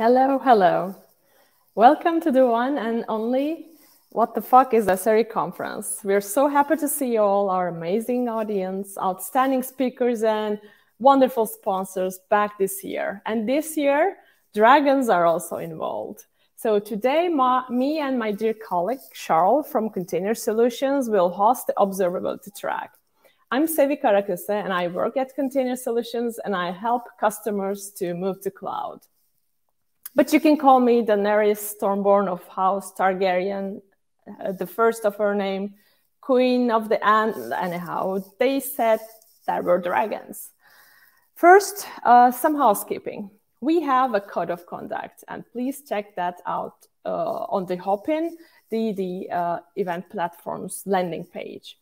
Hello, hello. Welcome to the one and only What the Fuck is SRE conference. We're so happy to see you all, our amazing audience, outstanding speakers, and wonderful sponsors back this year. And this year, dragons are also involved. So today, me and my dear colleague, Charles from Container Solutions, will host the observability track. I'm Sevi Karakose, and I work at Container Solutions, and I help customers to move to cloud. But you can call me Daenerys Stormborn of House Targaryen, the first of her name, Queen of the Ant. Anyhow, they said there were dragons. First, some housekeeping. We have a code of conduct, and please check that out on the Hopin, the event platform's landing page.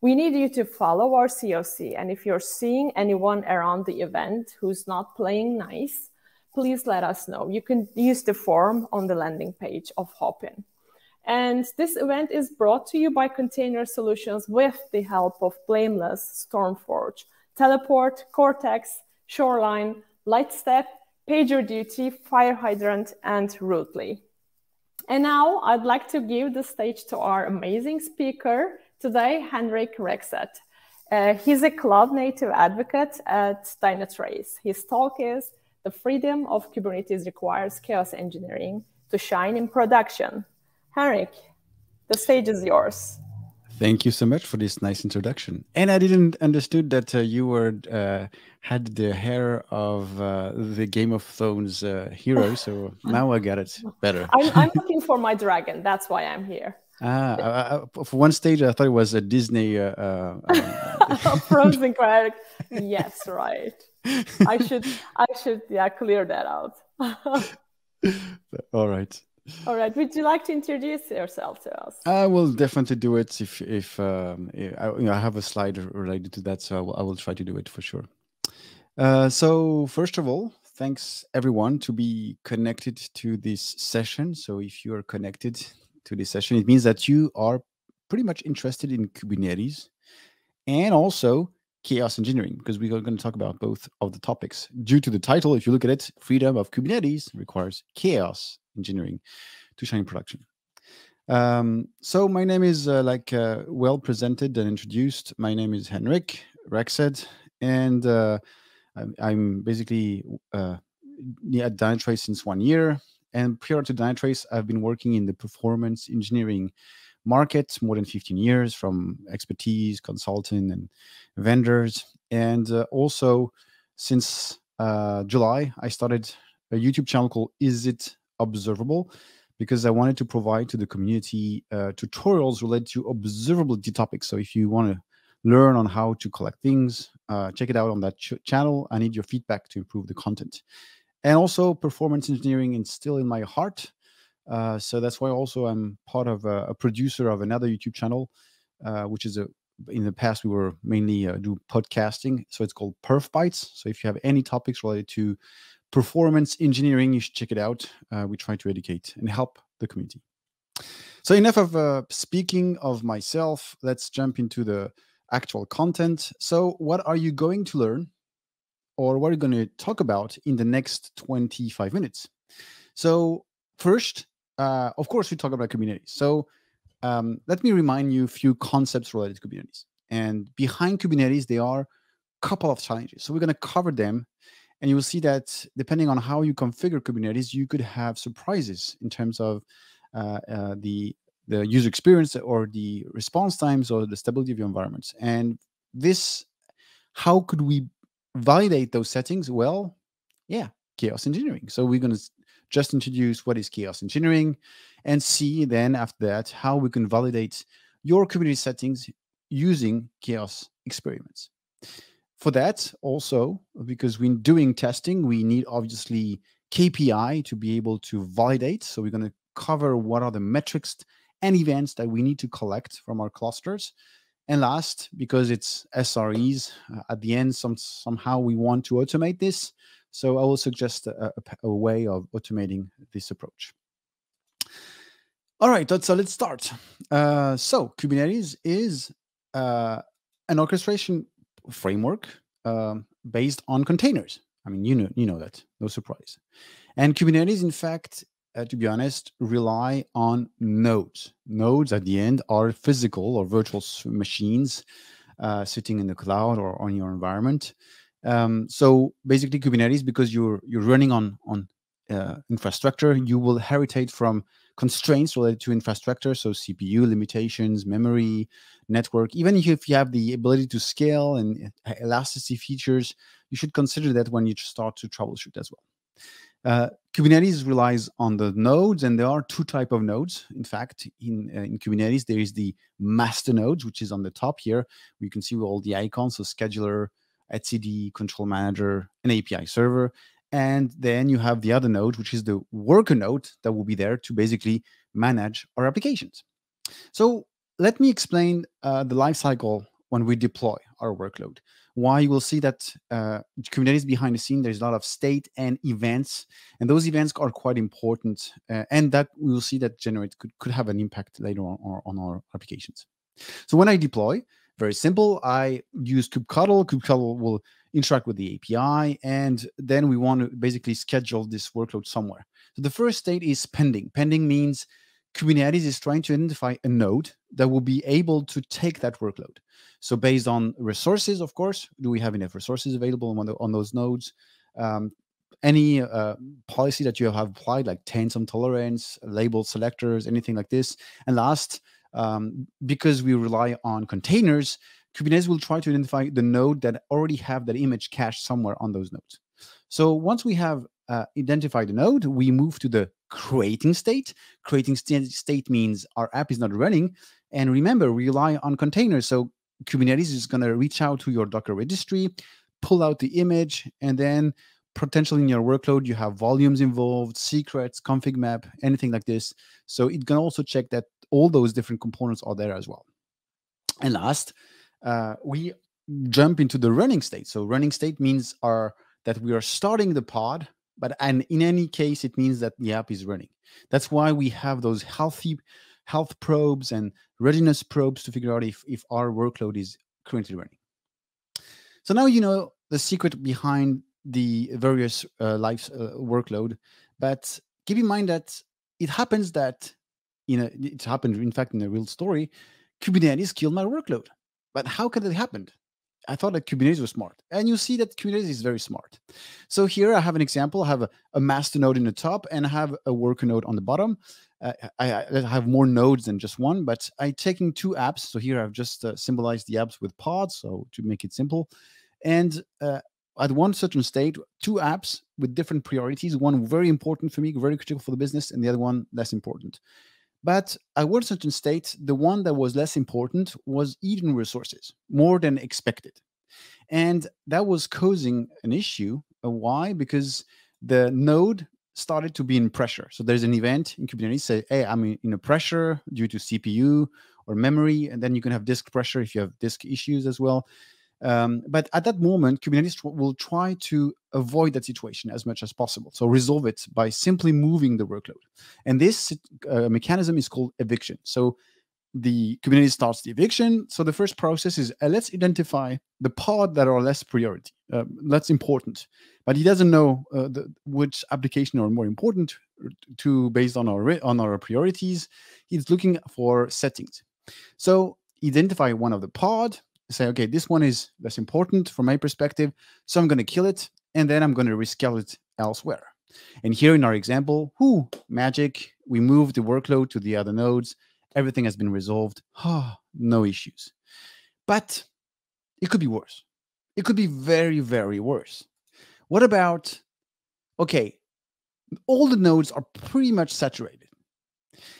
We need you to follow our COC, and if you're seeing anyone around the event who's not playing nice, please let us know. You can use the form on the landing page of Hopin. And this event is brought to you by Container Solutions with the help of Blameless, Stormforge, Teleport, Cortex, Shoreline, Lightstep, PagerDuty, Fire Hydrant, and Rootly. And now I'd like to give the stage to our amazing speaker today, Henrik Rexet. He's a cloud-native advocate at Dynatrace. His talk is "The freedom of Kubernetes requires chaos engineering to shine in production." Henrik, the stage is yours. Thank you so much for this nice introduction. And I didn't understood that you were had the hair of the Game of Thrones hero, so now I got it better. I'm looking for my dragon. That's why I'm here. For one stage, I thought it was a Disney Frozen character. Yes, right. I should clear that out. All right. All right. Would you like to introduce yourself to us? I will definitely do it if I have a slide related to that, so I will try to do it for sure. So first of all, thanks everyone to be connected to this session. So if you are connected to this session, it means that you are pretty much interested in Kubernetes and also chaos engineering, because we are going to talk about both of the topics. Due to the title, if you look at it, freedom of Kubernetes requires chaos engineering to shine in production. So my name is well presented and introduced. My name is Henrik Rexed, and I'm basically at Dynatrace since 1 year. And prior to Dynatrace, I've been working in the performance engineering market more than 15 years, from expertise, consulting, and vendors. And also, since July, I started a YouTube channel called Is It Observable? Because I wanted to provide to the community tutorials related to observability topics. So if you want to learn on how to collect things, check it out on that channel. I need your feedback to improve the content. And also, performance engineering is still in my heart. So that's why also I'm part of a producer of another YouTube channel, which is in the past we were mainly do podcasting. So it's called Perf Bites. So if you have any topics related to performance engineering, you should check it out. We try to educate and help the community. So enough of speaking of myself. Let's jump into the actual content. So what are you going to learn, or what are you going to talk about in the next 25 minutes? So first, of course, we talk about Kubernetes. So let me remind you a few concepts related to Kubernetes. And behind Kubernetes, there are a couple of challenges. So we're going to cover them. And you will see that depending on how you configure Kubernetes, you could have surprises in terms of the user experience or the response times or the stability of your environments. And this, how could we validate those settings? Well, yeah, chaos engineering. So we're going to just introduce what is chaos engineering and see then after that how we can validate your Kubernetes settings using chaos experiments. For that, also, because when doing testing, we need obviously KPI to be able to validate. So we're going to cover what are the metrics and events that we need to collect from our clusters. And last, because it's SREs, at the end, somehow we want to automate this. So I will suggest a way of automating this approach. All right, so let's start. So Kubernetes is an orchestration framework based on containers. I mean, you know that, no surprise. And Kubernetes, in fact, to be honest, rely on nodes. Nodes at the end are physical or virtual machines sitting in the cloud or on your environment. So basically, Kubernetes, because you're running on infrastructure, you will heritage from constraints related to infrastructure, so CPU limitations, memory, network. Even if you have the ability to scale and elasticity features, you should consider that when you start to troubleshoot as well. Kubernetes relies on the nodes, and there are two types of nodes. In fact, in Kubernetes, there is the master nodes, which is on the top here. You can see all the icons, so scheduler, etcd, control manager, and API server. And then you have the other node, which is the worker node that will be there to basically manage our applications. So let me explain the lifecycle when we deploy our workload. Why you will see that Kubernetes behind the scene, there's a lot of state and events, and those events are quite important, and that we will see that could have an impact later on our applications. So when I deploy, very simple, I use kubectl. Kubectl will interact with the API, and then we want to basically schedule this workload somewhere. So the first state is pending. Pending means Kubernetes is trying to identify a node that will be able to take that workload. So based on resources, of course, do we have enough resources available on those nodes? Any policy that you have applied, like taint tolerance, label selectors, anything like this. And last, because we rely on containers, Kubernetes will try to identify the node that already have that image cached somewhere on those nodes. So once we have identified the node, we move to the creating state. Creating state means our app is not running. And remember, we rely on containers. So Kubernetes is going to reach out to your Docker registry, pull out the image, and then potentially in your workload, you have volumes involved, secrets, config map, anything like this. So it can also check that all those different components are there as well. And last, we jump into the running state. So running state means that we are starting the pod, and in any case, it means that the app is running. That's why we have those health probes and readiness probes to figure out if our workload is currently running. So now you know the secret behind the various workload, but keep in mind that it happens that, it happened, in fact, in a real story, Kubernetes killed my workload. But how could it happen? I thought that Kubernetes was smart. And you see that Kubernetes is very smart. So here I have an example. I have a master node in the top, and I have a worker node on the bottom. I have more nodes than just one, but I'm taking two apps. So here I've just symbolized the apps with pods, so to make it simple. And at one certain state, two apps with different priorities, one very important for me, very critical for the business, and the other one less important. But at one certain state, the one that was less important was eating resources more than expected. And that was causing an issue. Why? Because the node started to be in pressure. So there's an event in Kubernetes, say, hey, I'm in a pressure due to CPU or memory. And then you can have disk pressure if you have disk issues as well. But at that moment, Kubernetes will try to avoid that situation as much as possible. So resolve it by simply moving the workload. And this mechanism is called eviction. So the Kubernetes starts the eviction. So the first process is let's identify the pod that are less priority, less important. But he doesn't know which application are more important based on our priorities. He's looking for settings. So identify one of the pod. Say, okay, this one is less important from my perspective, so I'm going to kill it, and then I'm going to rescale it elsewhere. And here in our example, magic, we move the workload to the other nodes. Everything has been resolved. No issues. But it could be worse. It could be very, very worse. What about, okay, all the nodes are pretty much saturated.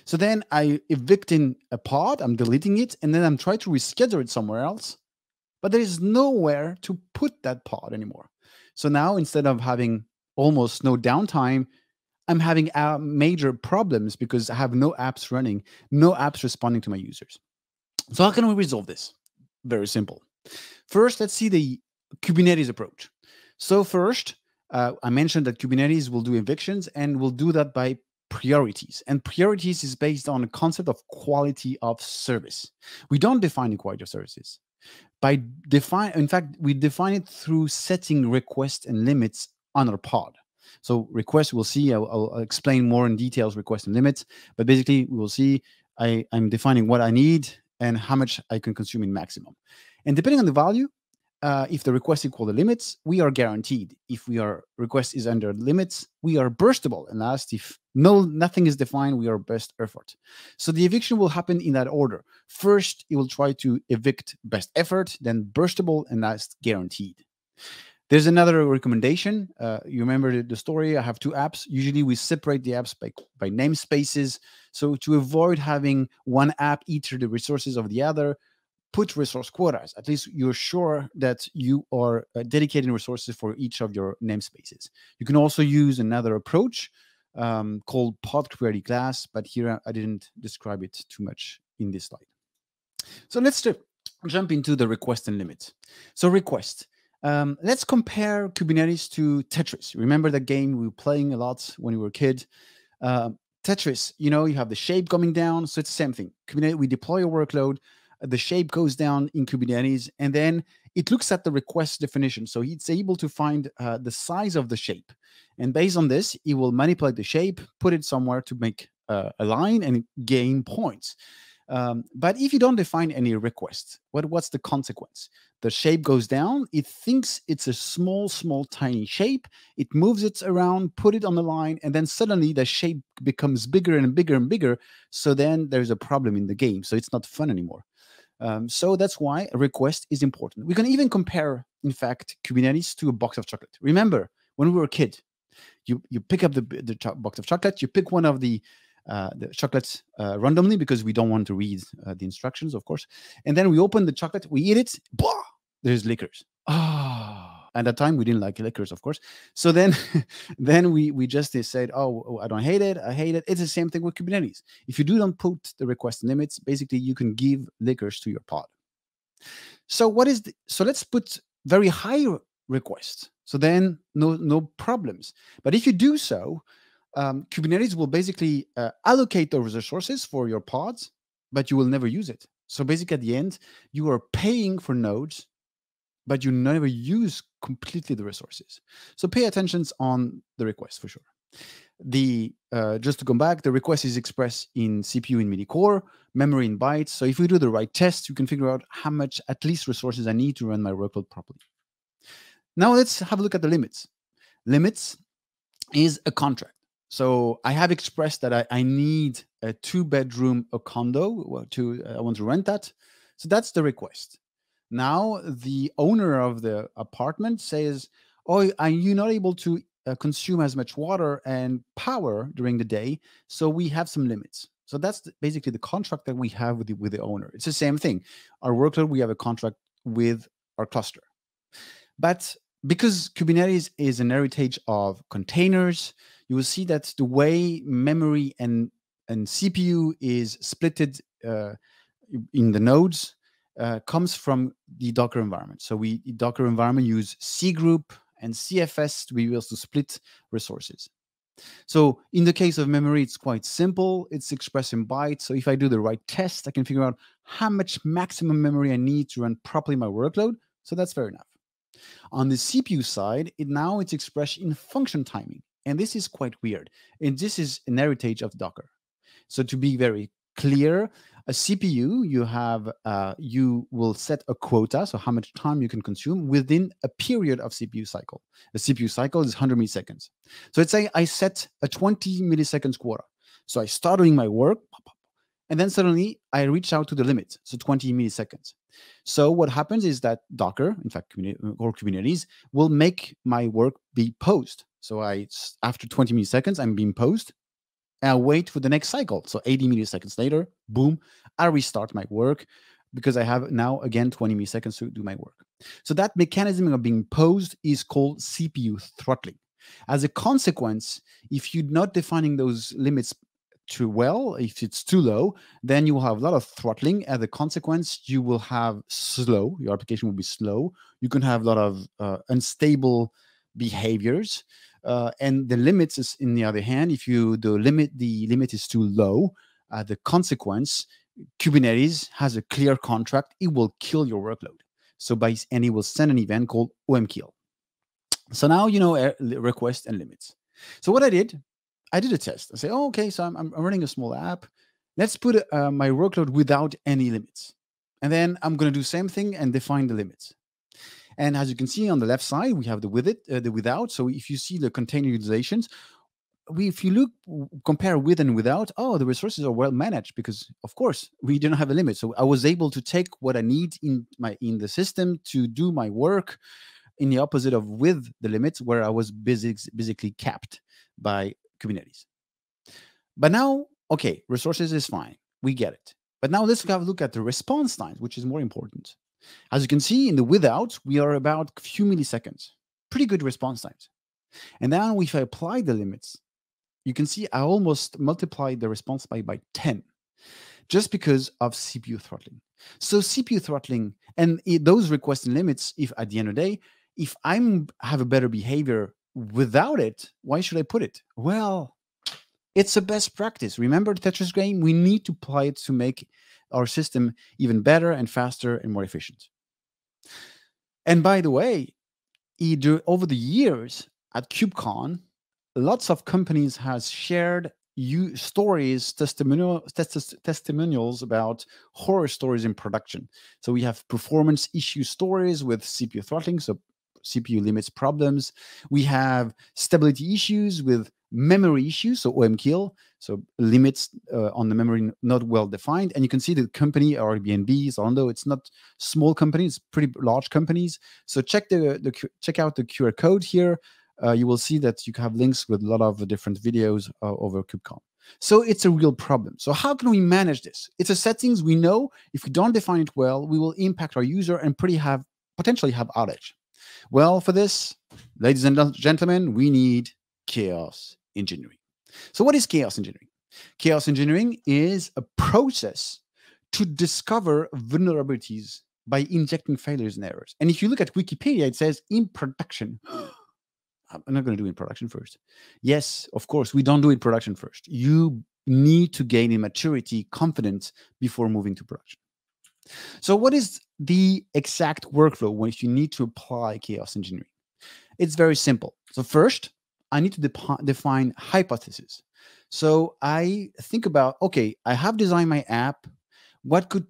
So then I evict in a pod, I'm deleting it, and then I'm trying to reschedule it somewhere else. But there is nowhere to put that pod anymore. So now, instead of having almost no downtime, I'm having major problems because I have no apps running, no apps responding to my users. So how can we resolve this? Very simple. First, let's see the Kubernetes approach. So first, I mentioned that Kubernetes will do evictions and will do that by priorities. And priorities is based on a concept of quality of service. We don't define the quality of services. In fact, we define it through setting requests and limits on our pod. So request, we'll see, I'll explain more in details, request and limits, but basically we will see I'm defining what I need and how much I can consume in maximum. And depending on the value, if the request equal the limits, we are guaranteed. If request is under limits, we are burstable. And last, if nothing is defined, we are best effort. So the eviction will happen in that order. First, it will try to evict best effort, then burstable, and last, guaranteed. There's another recommendation. You remember the story? I have two apps. Usually we separate the apps by namespaces. So to avoid having one app eat the resources of the other, put resource quotas. At least you're sure that you are dedicating resources for each of your namespaces. You can also use another approach called pod query class, but here I didn't describe it too much in this slide. So let's jump into the request and limits. So request. Let's compare Kubernetes to Tetris. Remember that game we were playing a lot when we were a kid? Tetris, you have the shape coming down. So it's the same thing. Kubernetes, we deploy a workload. The shape goes down in Kubernetes, and then it looks at the request definition. So it's able to find the size of the shape. And based on this, it will manipulate the shape, put it somewhere to make a line and gain points. But if you don't define any requests, what's the consequence? The shape goes down. It thinks it's a small, tiny shape. It moves it around, put it on the line, and then suddenly the shape becomes bigger and bigger and bigger. So then there's a problem in the game. So it's not fun anymore. So that's why a request is important. We can even compare, in fact, Kubernetes to a box of chocolate. Remember, when we were a kid, you pick up the box of chocolate, you pick one of the chocolates randomly because we don't want to read the instructions, of course. And then we open the chocolate, we eat it, blah, there's liquors. At that time, we didn't like liquors, of course. So then, we just said, I don't hate it. I hate it. It's the same thing with Kubernetes. If you do not put the request limits, basically you can give liquors to your pod. So let's put very high requests. So then no problems. But if you do so, Kubernetes will basically allocate those resources for your pods, but you will never use it. So basically at the end, you are paying for nodes, but you never use completely the resources. So pay attention on the request for sure. Just to come back, the request is expressed in CPU in midi-core, memory in bytes. So if we do the right test, you can figure out how much at least resources I need to run my workload properly. Now let's have a look at the limits. Limits is a contract. So I have expressed that I need a 2-bedroom condo. I want to rent that. So that's the request. Now the owner of the apartment says, are you not able to consume as much water and power during the day? So we have some limits. So that's basically the contract that we have with the owner. It's the same thing. Our workload, we have a contract with our cluster. But because Kubernetes is an heritage of containers, you will see that the way memory and CPU is splitted in the nodes comes from the Docker environment. So Docker environment use cgroup and CFS to be able to split resources. So in the case of memory, it's quite simple. It's expressed in bytes. So if I do the right test, I can figure out how much maximum memory I need to run properly my workload. So that's fair enough. On the CPU side, it's expressed in function timing. And this is quite weird. And this is an heritage of Docker. So to be very clear, a CPU, you will set a quota, so how much time you can consume within a period of CPU cycle. The CPU cycle is 100 milliseconds. So let's say I set a 20 milliseconds quota. So I start doing my work, and then suddenly I reach out to the limit, so 20 milliseconds. So what happens is that Docker, in fact, or Kubernetes, will make my work be paused. So after 20 milliseconds, I'm being paused. I wait for the next cycle. So 80 milliseconds later, boom, I restart my work because I have now, again, 20 milliseconds to do my work. So that mechanism of being paused is called CPU throttling. As a consequence, if you're not defining those limits too well, if it's too low, then you will have a lot of throttling. As a consequence, you will have your application will be slow. You can have a lot of unstable behaviors. And the limits is, in the other hand, if the limit is too low, the consequence, Kubernetes has a clear contract. It will kill your workload. And it will send an event called omkill. So now you know request and limits. So what I did a test. I say, oh, okay, so I'm running a small app. Let's put my workload without any limits. And then I'm going to do the same thing and define the limits. And as you can see on the left side, we have the without. So if you see the container utilizations, if you compare with and without, the resources are well managed because, of course, we didn't have a limit. So I was able to take what I need in the system to do my work, in the opposite of with the limits, where I was basically capped by Kubernetes. But now, okay, resources is fine. We get it. But now let's have a look at the response times, which is more important. As you can see in the without, we are about a few milliseconds. Pretty good response times. And now if I apply the limits, you can see I almost multiplied the response by 10 just because of CPU throttling. So CPU throttling and those requests and limits, if at the end of the day, if I have a better behavior without it, why should I put it? Well, it's a best practice. Remember the Tetris game? We need to apply it to make our system even better and faster and more efficient. And by the way, over the years at KubeCon, lots of companies has shared stories, testimonials about horror stories in production. So we have performance issue stories with CPU throttling, so CPU limits problems. We have stability issues with memory issues, so omkill, so limits on the memory not well defined. And you can see the company Airbnb, although it's not small companies, pretty large companies. So check out the QR code here. You will see that you have links with a lot of different videos over KubeCon. So it's a real problem. So how can we manage this? It's a settings we know if we don't define it well, we will impact our user and potentially have outage. Well, for this, ladies and gentlemen, we need chaos engineering. So what is chaos engineering? Chaos engineering is a process to discover vulnerabilities by injecting failures and errors. And if you look at Wikipedia, it says in production. I'm not going to do it in production first. Yes, of course, we don't do it in production first. You need to gain in maturity, confidence before moving to production. So what is the exact workflow when you need to apply chaos engineering? It's very simple. So first, I need to define hypotheses. So I think about, okay, I have designed my app. What could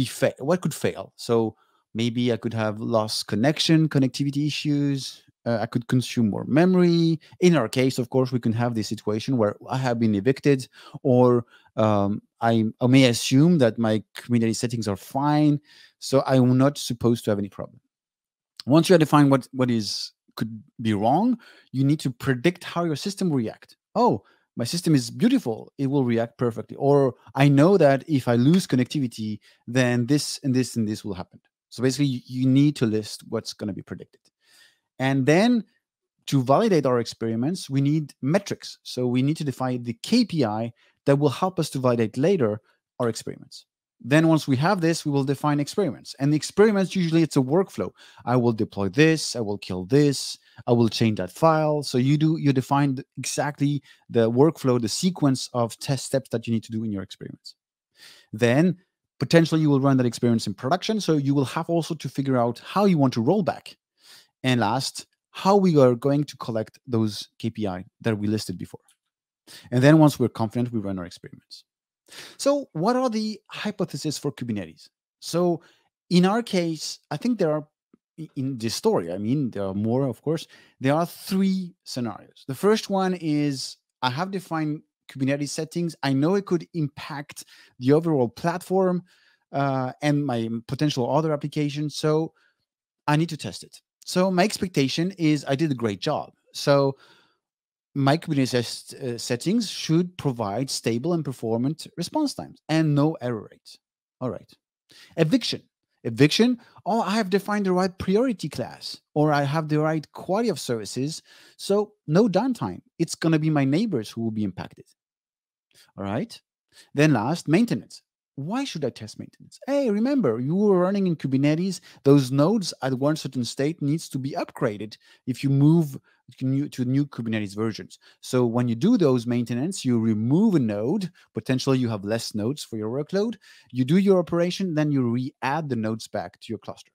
fail? So maybe I could have lost connectivity issues. I could consume more memory. In our case, of course, we can have this situation where I have been evicted, or I may assume that my Kubernetes settings are fine, so I'm not supposed to have any problem. Once you have defined what could be wrong, you need to predict how your system will react. Oh, my system is beautiful; it will react perfectly. Or I know that if I lose connectivity, then this and this and this will happen. So basically, you need to list what's going to be predicted. And then to validate our experiments, we need metrics. So we need to define the KPI that will help us to validate later our experiments. Then once we have this, we will define experiments. And the experiments, usually it's a workflow. I will deploy this, I will kill this, I will change that file. So you define exactly the workflow, the sequence of test steps that you need to do in your experiments. Then potentially you will run that experiment in production. So you will have also to figure out how you want to roll back. And last, how we are going to collect those KPI that we listed before. And then once we're confident, we run our experiments. So what are the hypotheses for Kubernetes? So in our case, I think there are, in this story, there are more, of course, there are 3 scenarios. The first one is I have defined Kubernetes settings. I know it could impact the overall platform and my potential other applications. So I need to test it. So my expectation is I did a great job. So my Kubernetes settings should provide stable and performant response times and no error rates. All right. Eviction. Oh, I have defined the right priority class, or I have the right quality of services. So no downtime. It's going to be my neighbors who will be impacted. All right. Then last, maintenance. Why should I test maintenance? Hey, remember, you were running in Kubernetes. Those nodes at one certain state needs to be upgraded if you move new Kubernetes versions. So when you do those maintenance, you remove a node. Potentially, you have less nodes for your workload. You do your operation, then you re-add the nodes back to your cluster.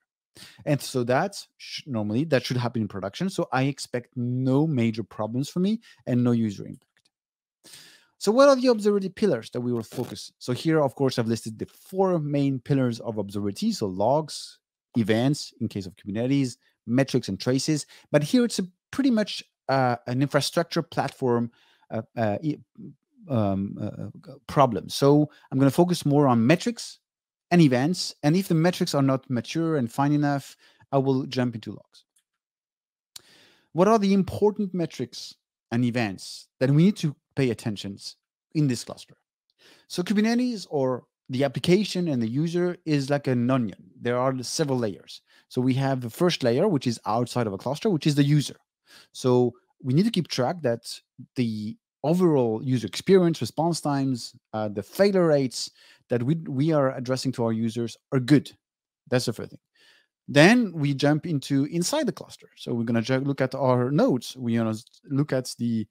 And so that's normally that should happen in production. So I expect no major problems for me and no user impact. So what are the observability pillars that we will focus? So here, of course, I've listed the 4 main pillars of observability. So logs, events in case of Kubernetes, metrics and traces. But here it's pretty much an infrastructure platform problem. So I'm going to focus more on metrics and events. And if the metrics are not mature and fine enough, I will jump into logs. What are the important metrics and events that we need to pay attention in this cluster? So Kubernetes, or the application and the user, is like an onion. There are several layers. So we have the first layer, which is outside of a cluster, which is the user. So we need to keep track that the overall user experience, response times, the failure rates that we are addressing to our users are good. That's the first thing. Then we jump into inside the cluster. So we're going to look at our nodes. We're going to look at the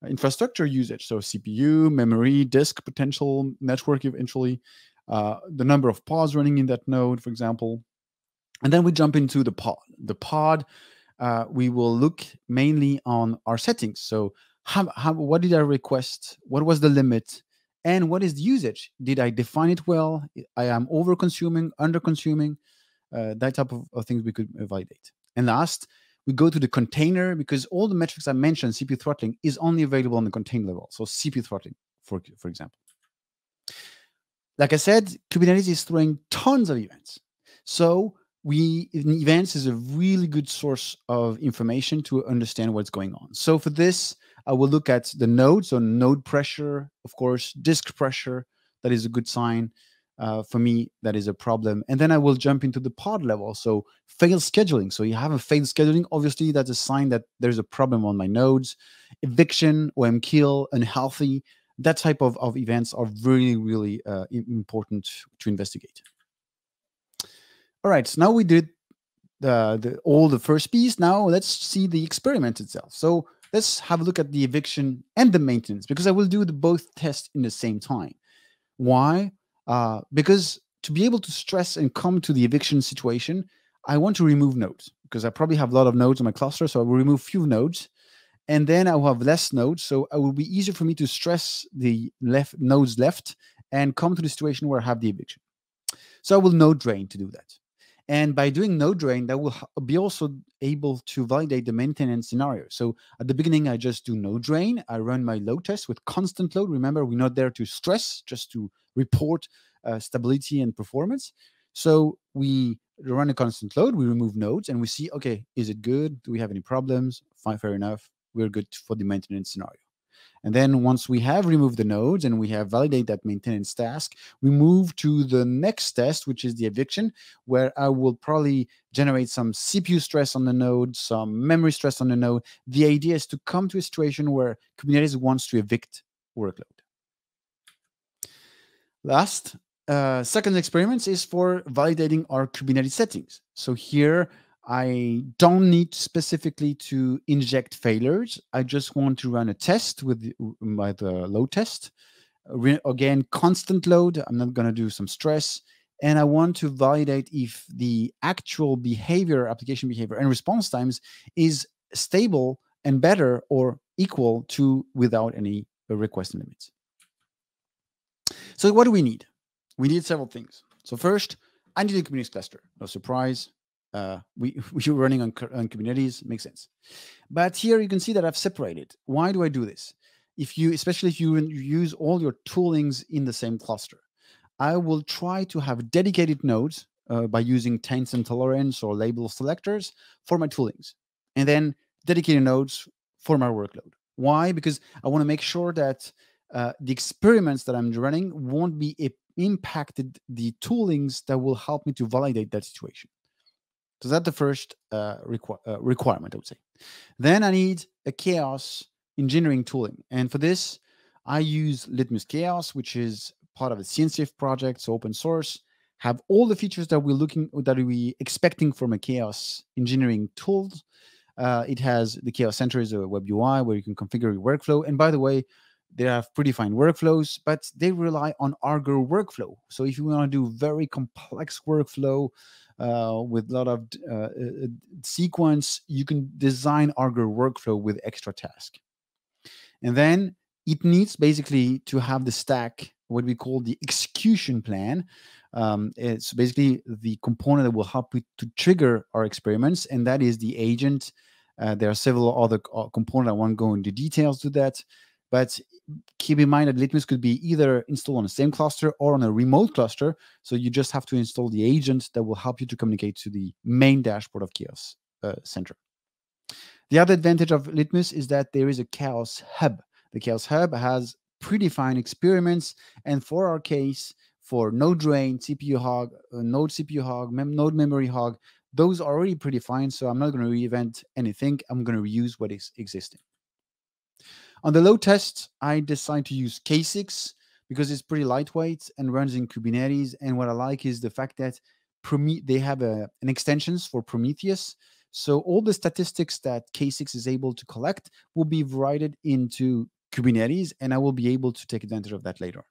infrastructure usage. So CPU, memory, disk potential, network eventually, the number of pods running in that node, for example. And then we jump into the pod. The pod, we will look mainly on our settings. So what did I request? What was the limit? And what is the usage? Did I define it well? I am over-consuming, under-consuming? That type of things we could validate. And last, we go to the container, because all the metrics I mentioned, CPU throttling, is only available on the container level. So CPU throttling, for example. Like I said, Kubernetes is throwing tons of events. So events is a really good source of information to understand what's going on. So for this, I will look at the nodes, so node pressure, of course, disk pressure. That is a good sign. For me, that is a problem. And then I will jump into the pod level. So fail scheduling. So you have a failed scheduling. Obviously, that's a sign that there's a problem on my nodes. Eviction, OM kill, unhealthy. That type of events are really, really important to investigate. All right, so now we did all the first piece. Now let's see the experiment itself. So let's have a look at the eviction and the maintenance, because I will do the both tests in the same time. Why? Because to be able to stress and come to the eviction situation, I want to remove nodes, because I probably have a lot of nodes on my cluster. So I will remove few nodes, and then I will have less nodes. So it will be easier for me to stress the nodes left and come to the situation where I have the eviction. So I will node drain to do that. And by doing node drain, that will be also able to validate the maintenance scenario. So at the beginning, I just do node drain. I run my load test with constant load. Remember, we're not there to stress, just to report stability and performance. So we run a constant load, we remove nodes, and we see, okay, is it good? Do we have any problems? Fine, fair enough. We're good for the maintenance scenario. And then once we have removed the nodes and we have validated that maintenance task, we move to the next test, which is the eviction, where I will probably generate some CPU stress on the node, some memory stress on the node. The idea is to come to a situation where Kubernetes wants to evict workload. Last, second experiment is for validating our Kubernetes settings. So here, I don't need specifically to inject failures. I just want to run a test with the load test. Again, constant load. I'm not going to do some stress. And I want to validate if the actual behavior, application behavior, and response times is stable and better or equal to without any request limits. So what do we need? We need several things. So first, I need a Kubernetes cluster. No surprise. We're running on Kubernetes, makes sense. But here you can see that I've separated. Why do I do this? Especially if you use all your toolings in the same cluster, I will try to have dedicated nodes by using taints and tolerance or label selectors for my toolings, and then dedicated nodes for my workload. Why? Because I want to make sure that the experiments that I'm running won't be impacted the toolings that will help me to validate that situation. So that's the first requirement, I would say. Then I need a chaos engineering tooling. And for this, I use Litmus Chaos, which is part of the CNCF project, so open source, have all the features that we're expecting from a chaos engineering tool. It has the Chaos Center is a web UI where you can configure your workflow. And by the way, they have predefined workflows, but they rely on Argo workflow. So if you want to do very complex workflow with a lot of sequence, you can design Argo workflow with extra task. And then it needs basically to have the stack, what we call the execution plan. It's basically the component that will help you to trigger our experiments, and that is the agent. There are several other components. I won't go into details to that, but keep in mind that Litmus could be either installed on the same cluster or on a remote cluster. So you just have to install the agent that will help you to communicate to the main dashboard of Chaos Center. The other advantage of Litmus is that there is a Chaos Hub. The Chaos Hub has predefined experiments, and for our case, for node drain, CPU hog, node CPU hog, node memory hog, those are already predefined, so I'm not going to reinvent anything. I'm going to reuse what is existing. On the load test, I decided to use K6 because it's pretty lightweight and runs in Kubernetes. And what I like is the fact that they have an extensions for Prometheus. So all the statistics that K6 is able to collect will be provided into Kubernetes, and I will be able to take advantage of that later.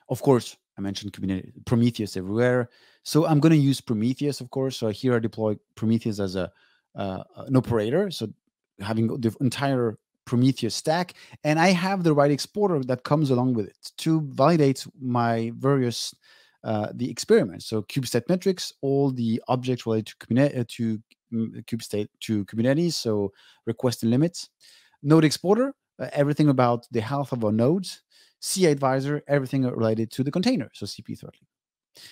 Of course, I mentioned Kubernetes, Prometheus everywhere. So I'm going to use Prometheus, of course. So here I deploy Prometheus as an operator. So having the entire Prometheus stack, and I have the right exporter that comes along with it to validate my various the experiments. So kubestate metrics, all the objects related to Kubernetes, so request and limits. Node exporter, everything about the health of our nodes. CI advisor, everything related to the container, so CP throttling.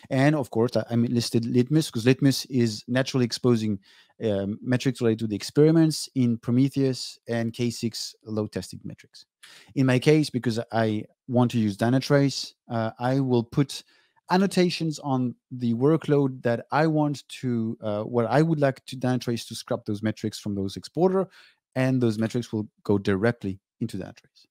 And of course, I listed Litmus because Litmus is naturally exposing metrics related to the experiments in Prometheus and K6 load testing metrics. In my case, because I want to use Dynatrace, I will put annotations on the workload that I want to, where I would like to Dynatrace to scrap those metrics from those exporter, and those metrics will go directly into Dynatrace.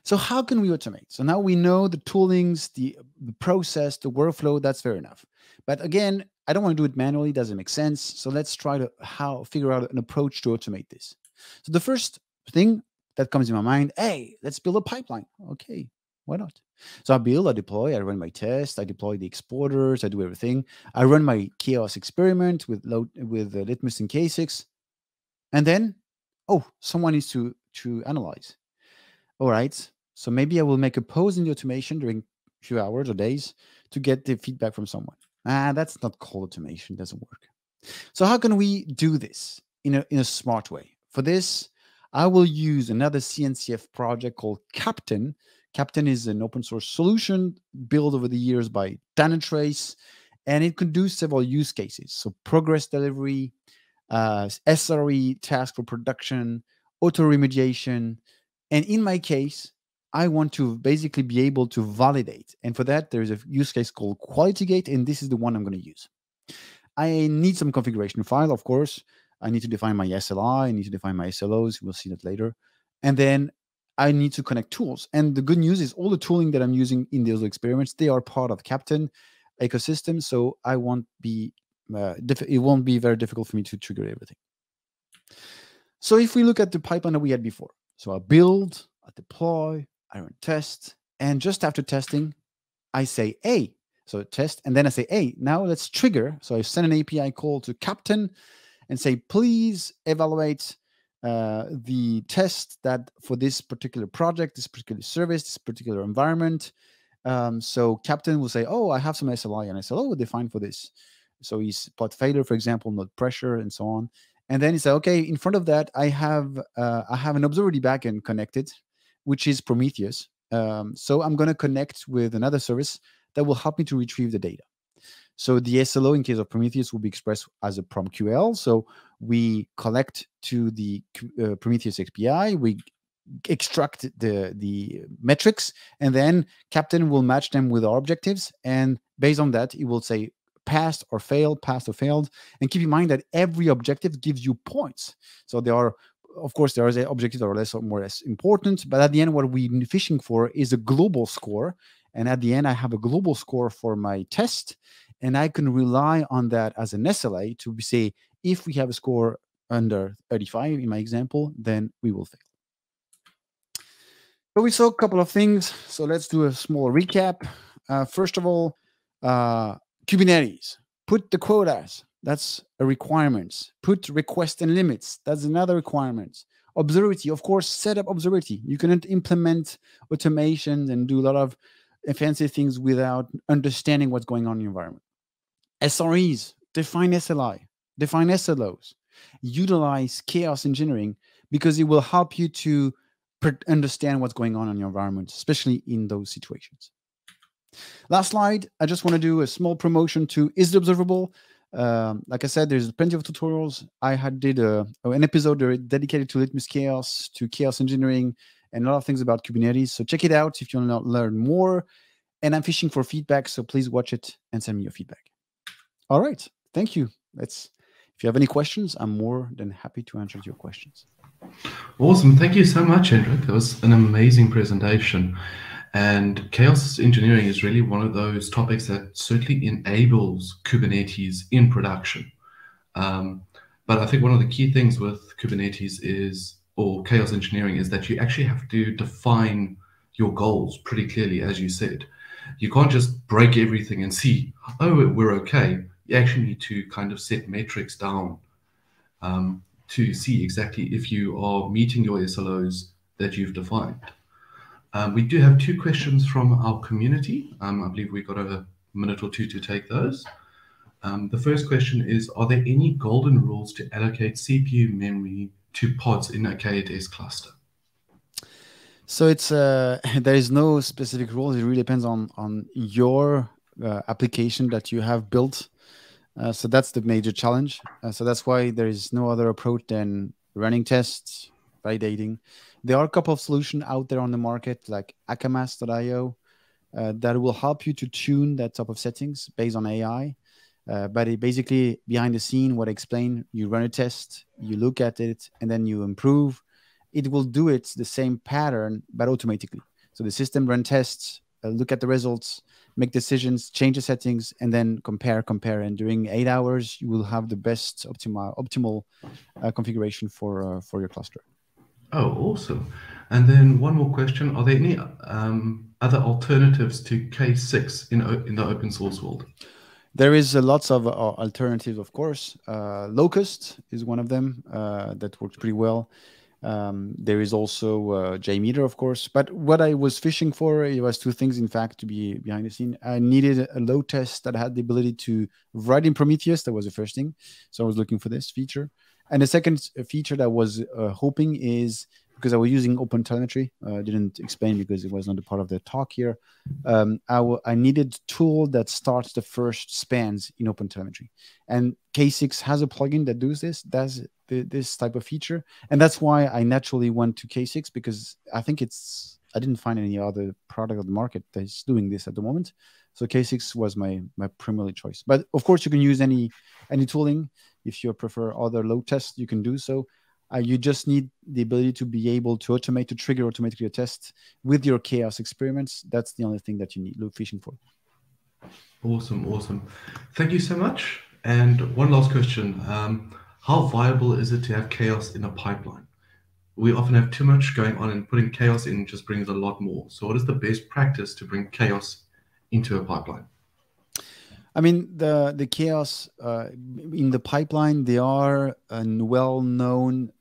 So how can we automate? So now we know the toolings, the process, the workflow, that's fair enough. But again, I don't want to do it manually, it doesn't make sense. So let's try to figure out an approach to automate this. So the first thing that comes in my mind, hey, let's build a pipeline. Okay, why not? So I build, I deploy, I run my test, I deploy the exporters, I do everything. I run my chaos experiment with Litmus and K6. And then, oh, someone needs to analyze. All right, so maybe I will make a pause in the automation during a few hours or days to get the feedback from someone. That's not called automation, doesn't work. So how can we do this in a smart way? For this, I will use another CNCF project called Captain. Captain is an open source solution built over the years by Dynatrace, and it can do several use cases. So progress delivery, SRE, task for production, auto remediation. And in my case, I want to basically be able to validate. And for that, there's a use case called Quality Gate, and this is the one I'm going to use. I need some configuration file, of course. I need to define my SLI. I need to define my SLOs. We'll see that later. And then I need to connect tools. And the good news is all the tooling that I'm using in those experiments, they are part of Captain ecosystem. So I won't be, it won't be very difficult for me to trigger everything. So if we look at the pipeline that we had before, so I build, I deploy, I run test, and just after testing, I say, hey, so test, and then I say, hey, now let's trigger. So I send an API call to Captain and say, please evaluate the test that for this particular project, this particular service, this particular environment. So Captain will say, oh, I have some SLI and SLO defined for this. So he's pod failure, for example, node pressure, and so on. And then he said, okay, in front of that, I have an observability backend connected, which is Prometheus. So I'm going to connect with another service that will help me to retrieve the data. So the SLO in case of Prometheus will be expressed as a PromQL. So we collect to the Prometheus API, we extract the metrics, and then Captain will match them with our objectives. And based on that, it will say passed or failed, passed or failed. And keep in mind that every objective gives you points. So there are, of course, there are objectives that are less or more less important, but at the end, what we're fishing for is a global score. And at the end, I have a global score for my test, and I can rely on that as an SLA to say, If we have a score under 35 in my example, then we will fail. So we saw a couple of things. So let's do a small recap. First of all, Kubernetes. Put the quotas. That's a requirement. Put request and limits. That's another requirement. Observability, of course, set up observability. You cannot implement automation and do a lot of fancy things without understanding what's going on in the environment. SREs, define SLI, define SLOs. Utilize chaos engineering because it will help you to understand what's going on in your environment, especially in those situations. Last slide, I just want to do a small promotion to Is It Observable? Like I said, there's plenty of tutorials. I did an episode dedicated to Litmus Chaos, to chaos engineering, and a lot of things about Kubernetes. So check it out if you want to learn more. And I'm fishing for feedback, so please watch it and send me your feedback. All right, thank you. If you have any questions, I'm more than happy to answer your questions. Awesome. Thank you so much, Henrik. That was an amazing presentation. And chaos engineering is really one of those topics that certainly enables Kubernetes in production. But I think one of the key things with Kubernetes or chaos engineering is that you actually have to define your goals pretty clearly, as you said. You can't just break everything and see, oh, we're okay. You actually need to kind of set metrics down to see exactly if you are meeting your SLOs that you've defined. We do have 2 questions from our community. I believe we've got a minute or 2 to take those. The first question is, are there any golden rules to allocate CPU memory to pods in a K8s cluster? So it's there is no specific rules. It really depends on your application that you have built. So that's the major challenge. So that's why there is no other approach than running tests, validating. There are a couple of solutions out there on the market, like akamas.io, that will help you to tune that type of settings based on AI. But it basically, behind the scene, what I explained, you run a test, you look at it, and then you improve. It will do it the same pattern, but automatically. So the system run tests, look at the results, make decisions, change the settings, and then compare. And during 8 hours, you will have the best optimal configuration for your cluster. Oh, awesome. And then one more question. Are there any other alternatives to K6 in the open source world? There is lots of alternatives, of course. Locust is one of them that works pretty well. There is also JMeter, of course. But what I was fishing for, it was 2 things, in fact, to be behind the scene. I needed a load test that had the ability to write in Prometheus. That was the first thing. So I was looking for this feature. And the second feature that I was hoping is, because I was using OpenTelemetry, I didn't explain because it was not a part of the talk here. I needed a tool that starts the first spans in OpenTelemetry. And K6 has a plugin that does this type of feature. And that's why I naturally went to K6, because I didn't find any other product on the market that is doing this at the moment. So K6 was my primary choice. But of course, you can use any tooling. If you prefer other load tests, you can do so. You just need the ability to be able to trigger automatically a test with your chaos experiments. That's the only thing that you need load fishing for. Awesome. Thank you so much. And one last question. How viable is it to have chaos in a pipeline? We often have too much going on, and putting chaos in just brings a lot more. So what is the best practice to bring chaos into a pipeline? I mean, the chaos in the pipeline, they are a well-known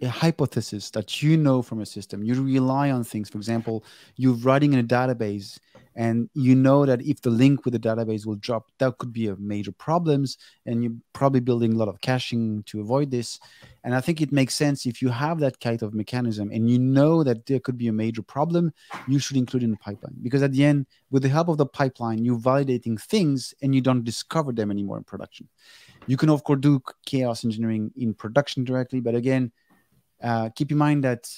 hypothesis that you know from a system. You rely on things. For example, you're writing in a database, and you know that if the link with the database will drop, that could be a major problems, and you're probably building a lot of caching to avoid this. And I think it makes sense, if you have that kind of mechanism and you know that there could be a major problem, you should include it in the pipeline. Because at the end, with the help of the pipeline, you're validating things and you don't discover them anymore in production. You can, of course, do chaos engineering in production directly, but again, keep in mind that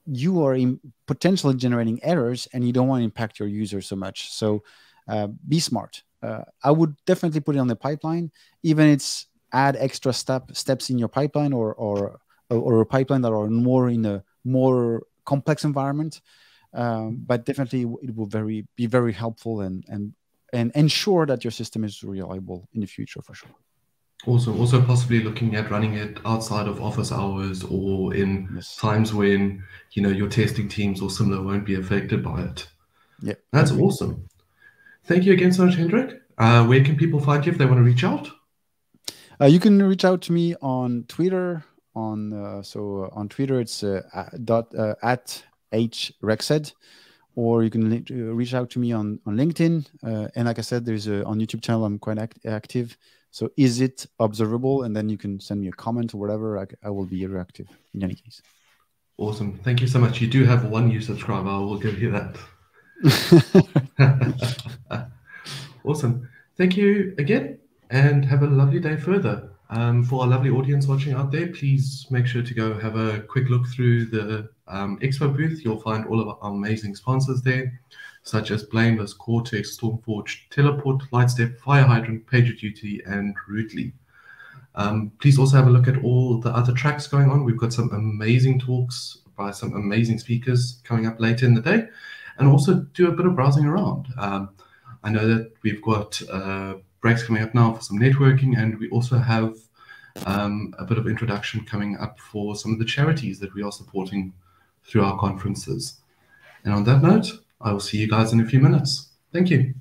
you are potentially generating errors and you don't want to impact your users so much. So be smart. I would definitely put it on the pipeline, even it's add extra steps in your pipeline or a pipeline that are more in a more complex environment. But definitely it will be very helpful and ensure that your system is reliable in the future for sure. Awesome. Also possibly looking at running it outside of office hours or in Yes. times when, your testing teams or similar won't be affected by it. Yeah. That's Agree. awesome. Thank you again so much, Hendrik. Where can people find you if they want to reach out? You can reach out to me on Twitter. On Twitter, it's at @hrexed, or you can reach out to me on LinkedIn. And like I said, there's on YouTube channel I'm quite active. So is it observable? And then you can send me a comment or whatever. I will be reactive in any case. Awesome. Thank you so much. You do have one new subscriber. I will give you that. Awesome. Thank you again, and have a lovely day further. For our lovely audience watching out there, please make sure to go have a quick look through the expo booth. You'll find all of our amazing sponsors there, such as Blameless, Cortex, Stormforge, Teleport, Lightstep, Fire Hydrant, PagerDuty, and Rootly. Please also have a look at all the other tracks going on. We've got some amazing talks by some amazing speakers coming up later in the day, and also do a bit of browsing around. I know that we've got breaks coming up now for some networking, and we also have a bit of introduction coming up for some of the charities that we are supporting through our conferences. And on that note, I will see you guys in a few minutes. Thank you.